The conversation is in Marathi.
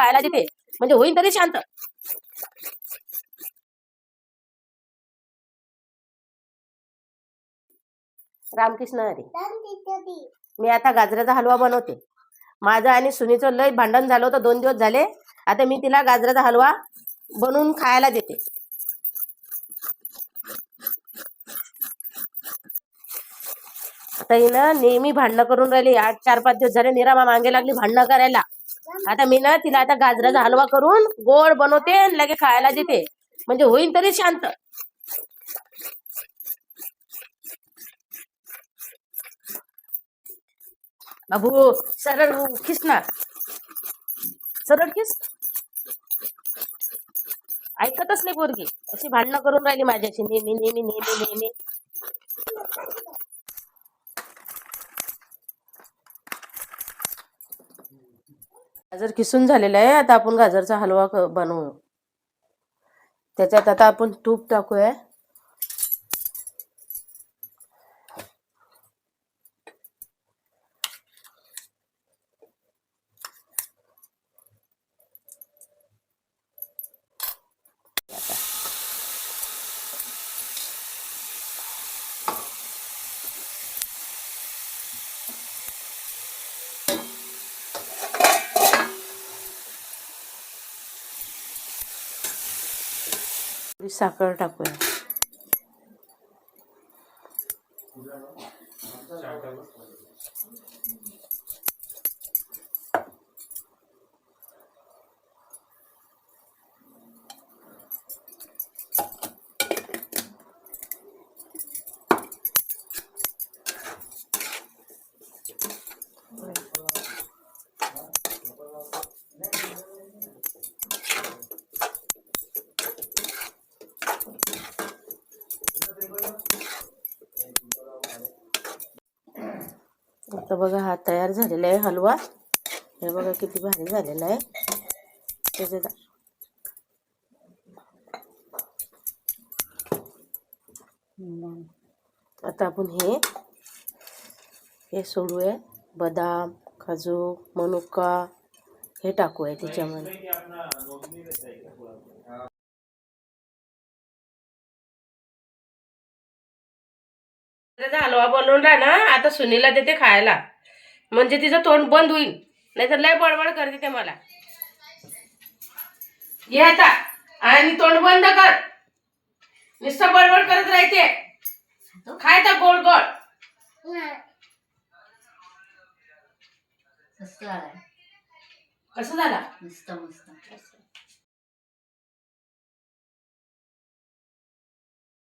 खायला देते म्हणजे होईन तरी शांत. रामकृष्ण हरी. मी आता गाजराचा हलवा बनवते. माझं आणि सुनीचं लय भांडण झालं होतं 2 दिवस झाले. आता मी तिला गाजराचा हलवा बनवून खायला देते. आता ही ना नेहमी भांडणं करून राहिली. 4-5 दिवस झाले निरामा मागे लागली भांडणं करायला. आता मी ना तिला आता गाजराचा हलवा करून गोड बनवते आणि लगे खायला देते म्हणजे होईन तरी शांत. बाबू सरळ खिस ना, सरळ खिस. ऐकतच नाही पोरगी, अशी भांडणं करून राहिली माझ्याशी नेहमी नेहमी नेहमी नेहमी. गाजर किसून झालेला आहे. आता आपण गाजरचा हलवा बनवू. त्याच्यात आता आपण तूप टाकूया. साखर टाकूया. आता बघा हा तयार झालेला आहे हलवा. हे बघा किती भारी झालेला आहे. त्याच्यात आता आपण हे सोडूया. बदाम, काजू, मनुका हे टाकूया त्याच्यामध्ये. हलवा बनवून ना आता सुनीला देते खायला म्हणजे तिचं तोंड बंद होईल, नाहीतर लय बडबड करते ते मला. ये आता आणि तोंड बंद कर, नुसतं बडबड करत राहते. खायचा गोड गोड. कसं झाला? मस्त मस्त.